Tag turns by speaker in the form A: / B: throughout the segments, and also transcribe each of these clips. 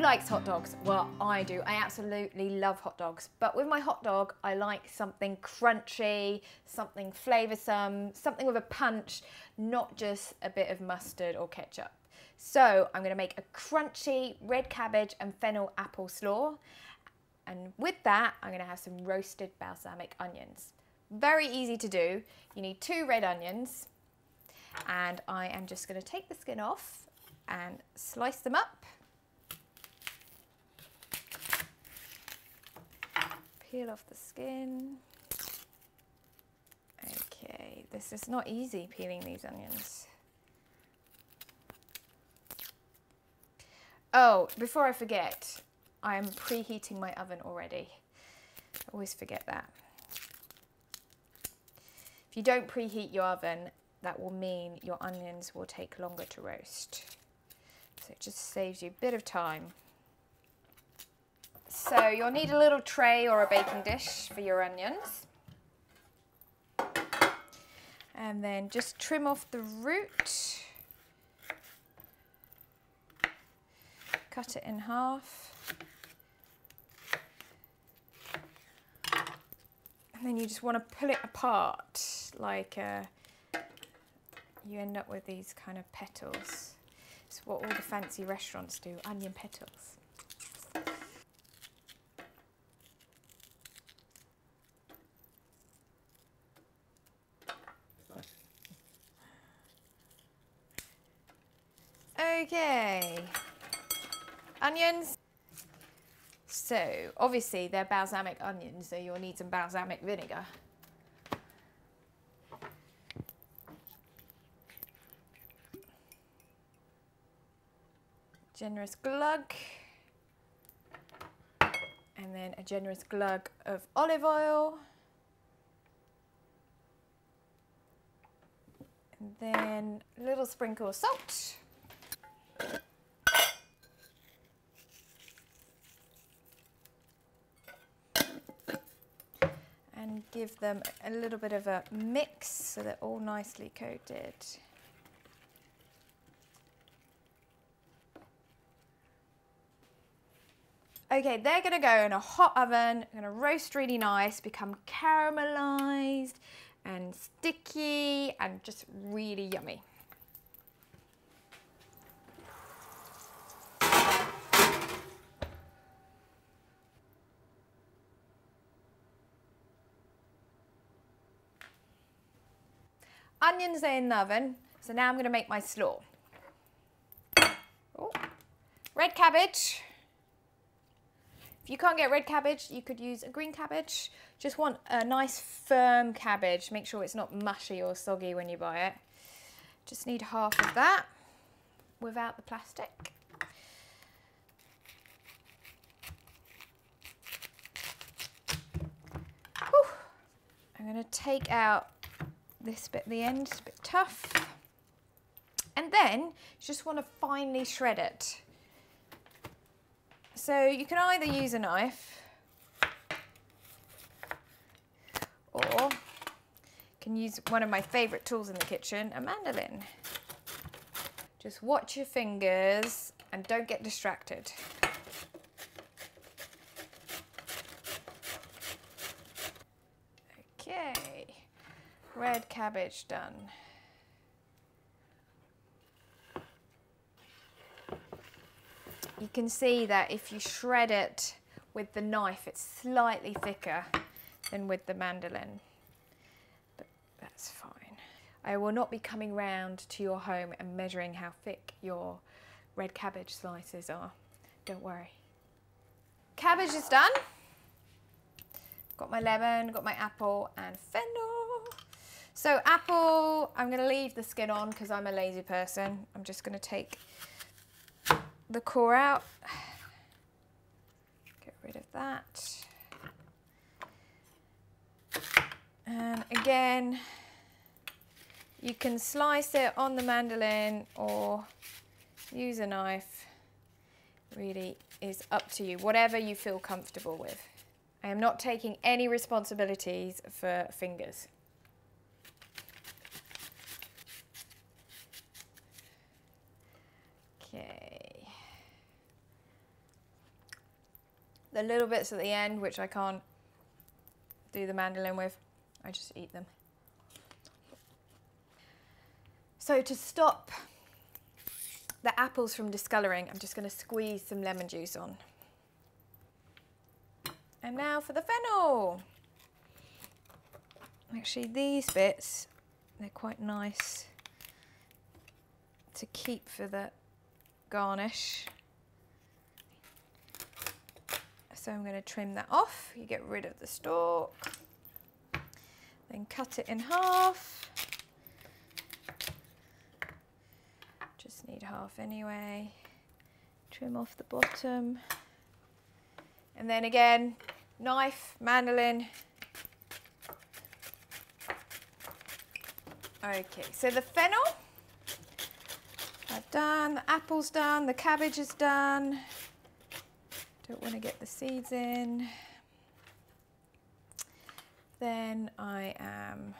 A: likes hot dogs? Well, I do. I absolutely love hot dogs. But with my hot dog, I like something crunchy, something flavoursome, something with a punch, not just a bit of mustard or ketchup. So I'm going to make a crunchy red cabbage and fennel apple slaw. And with that, I'm going to have some roasted balsamic onions. Very easy to do. You need 2 red onions. And I am just going to take the skin off and slice them up. Peel off the skin. Okay, this is not easy peeling these onions. Oh, before I forget, I am preheating my oven already. I always forget that. If you don't preheat your oven, that will mean your onions will take longer to roast. So it just saves you a bit of time. So you'll need a little tray or a baking dish for your onions. And then just trim off the root. Cut it in half. And then you just want to pull it apart like you end up with these kind of petals. It's what all the fancy restaurants do, onion petals. Okay, onions. So obviously they're balsamic onions, so you'll need some balsamic vinegar. Generous glug. And then a generous glug of olive oil. And then a little sprinkle of salt. And give them a little bit of a mix so they're all nicely coated. Okay, they're going to go in a hot oven, going to roast really nice, become caramelized and sticky and just really yummy. Onions are in the oven, so now I'm going to make my slaw. Oh. Red cabbage. If you can't get red cabbage, you could use a green cabbage. Just want a nice firm cabbage. Make sure it's not mushy or soggy when you buy it. Just need half of that without the plastic. Whew. I'm going to take out this bit at the end, it's a bit tough. And then you just want to finely shred it. So you can either use a knife or you can use one of my favourite tools in the kitchen, a mandolin. Just watch your fingers and don't get distracted. Okay. Red cabbage done. You can see that if you shred it with the knife, it's slightly thicker than with the mandolin, but that's fine. I will not be coming round to your home and measuring how thick your red cabbage slices are. Don't worry. Cabbage is done. Got my lemon, got my apple and fennel. So apple, I'm going to leave the skin on because I'm a lazy person. I'm just going to take the core out. Get rid of that. And again, you can slice it on the mandolin or use a knife. Really is up to you, whatever you feel comfortable with. I am not taking any responsibilities for fingers. Okay. The little bits at the end, which I can't do the mandolin with, I just eat them. So to stop the apples from discolouring, I'm just going to squeeze some lemon juice on. And now for the fennel. Actually, these bits, they're quite nice to keep for the garnish. So I'm going to trim that off. You get rid of the stalk. Then cut it in half. Just need half anyway. Trim off the bottom. And then again, knife, mandolin. Okay, so the fennel, I've done, the apple's done, the cabbage is done. Don't want to get the seeds in. Then I am,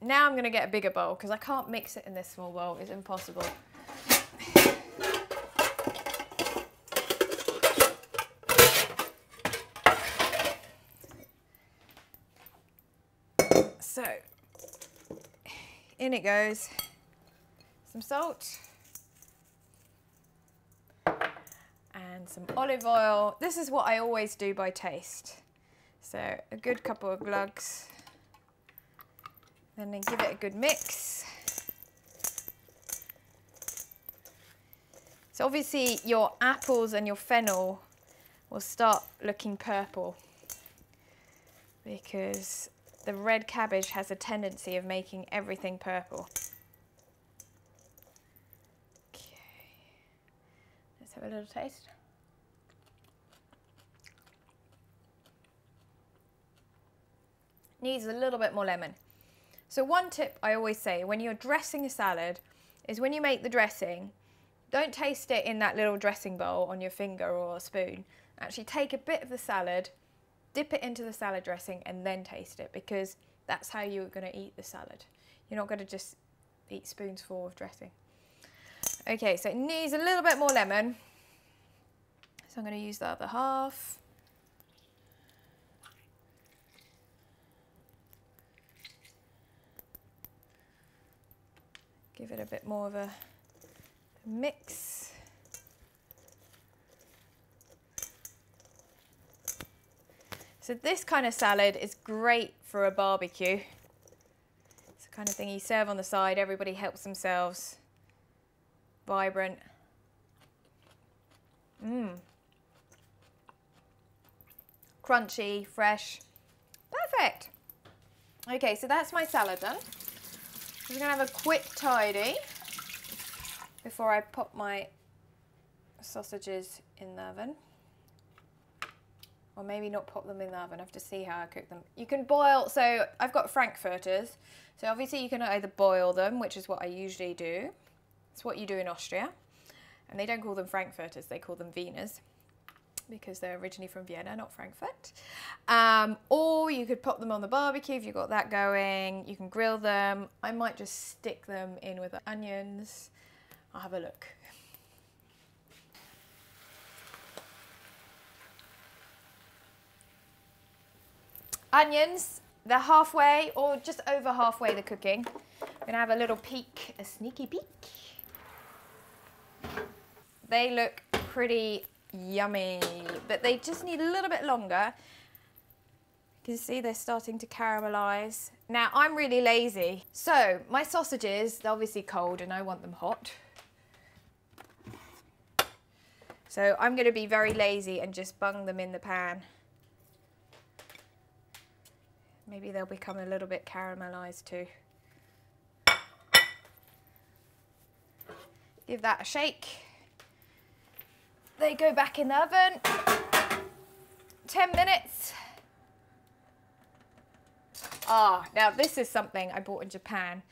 A: now I'm going to get a bigger bowl because I can't mix it in this small bowl, it's impossible. So, in it goes, some salt and some olive oil. This is what I always do by taste. So a good couple of glugs, then give it a good mix. So obviously your apples and your fennel will start looking purple because the red cabbage has a tendency of making everything purple. Okay, let's have a little taste. Needs a little bit more lemon. So one tip I always say when you're dressing a salad is when you make the dressing, don't taste it in that little dressing bowl on your finger or a spoon. Actually take a bit of the salad, dip it into the salad dressing and then taste it because that's how you're going to eat the salad. You're not going to just eat spoonsful of dressing. Okay, so it needs a little bit more lemon. So I'm going to use the other half. Give it a bit more of a mix. So this kind of salad is great for a barbecue. It's the kind of thing you serve on the side, everybody helps themselves. Vibrant. Crunchy, fresh. Perfect. Okay, so that's my salad done. I'm going to have a quick tidy before I pop my sausages in the oven. Or maybe not pop them in the oven, I have to see how I cook them. You can boil, so I've got frankfurters. So obviously you can either boil them, which is what I usually do. It's what you do in Austria. And they don't call them frankfurters, they call them Wieners. Because they're originally from Vienna, not Frankfurt. Or you could pop them on the barbecue if you've got that going. You can grill them. I might just stick them in with the onions. I'll have a look. Onions, they're halfway or just over halfway the cooking. I'm gonna have a little peek, a sneaky peek. They look pretty yummy, but they just need a little bit longer. You can see they're starting to caramelize. Now I'm really lazy, so my sausages, they're obviously cold and I want them hot. So I'm going to be very lazy and just bung them in the pan. Maybe they'll become a little bit caramelized too. Give that a shake. They go back in the oven, 10 minutes. Now this is something I bought in Japan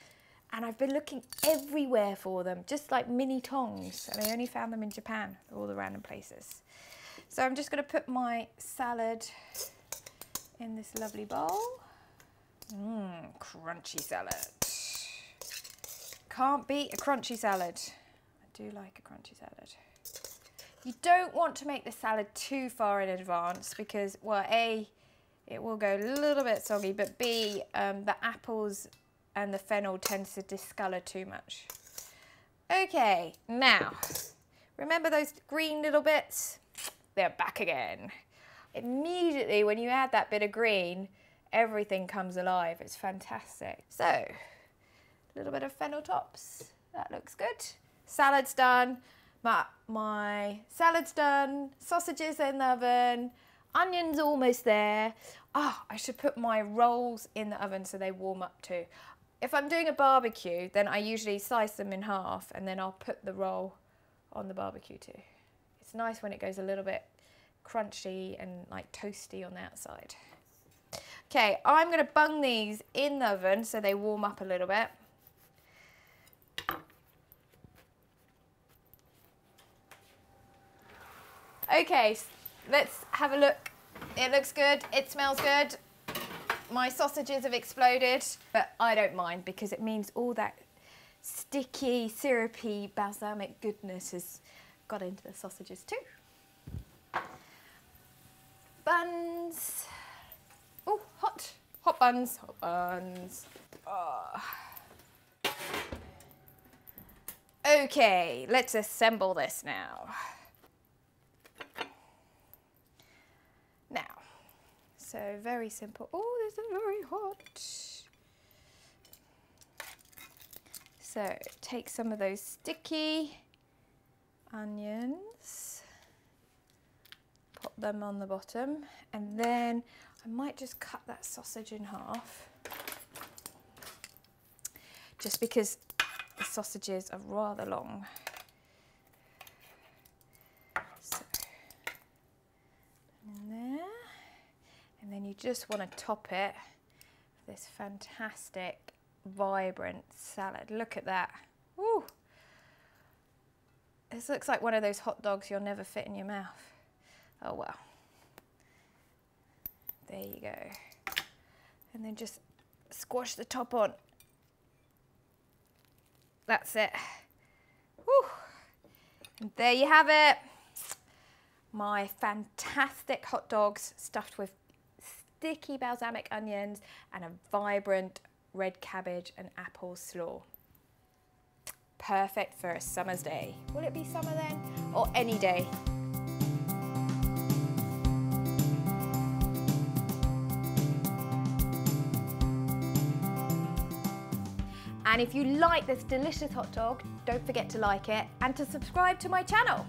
A: and I've been looking everywhere for them, just like mini tongs, and I only found them in Japan, all the random places. So I'm just gonna put my salad in this lovely bowl. Crunchy salad. Can't beat a crunchy salad. I do like a crunchy salad. You don't want to make the salad too far in advance because, well, A, it will go a little bit soggy, but B, the apples and the fennel tends to discolour too much. Okay, now, remember those green little bits? They're back again. Immediately when you add that bit of green, everything comes alive. It's fantastic. So, a little bit of fennel tops. That looks good. Salad's done. My salad's done. Sausages in the oven. Onions almost there. Oh, I should put my rolls in the oven so they warm up too. If I'm doing a barbecue, then I usually slice them in half and then I'll put the roll on the barbecue too. It's nice when it goes a little bit crunchy and like toasty on the outside. Okay, I'm going to bung these in the oven so they warm up a little bit. Okay, let's have a look. It looks good, it smells good. My sausages have exploded, but I don't mind because it means all that sticky, syrupy, balsamic goodness has got into the sausages too. Buns. Oh, hot buns, hot buns. Oh. Okay, let's assemble this now. Now, so very simple. Oh, this is very hot. So take some of those sticky onions, pop them on the bottom, and then I might just cut that sausage in half, just because the sausages are rather long. And then you just want to top it with this fantastic, vibrant salad. Look at that. Woo! This looks like one of those hot dogs you'll never fit in your mouth. Oh well. There you go. And then just squash the top on. That's it. Woo! And there you have it. My fantastic hot dogs stuffed with sticky balsamic onions and a vibrant red cabbage and apple slaw. Perfect for a summer's day. Will it be summer then? Or any day? And if you like this delicious hot dog, don't forget to like it and to subscribe to my channel.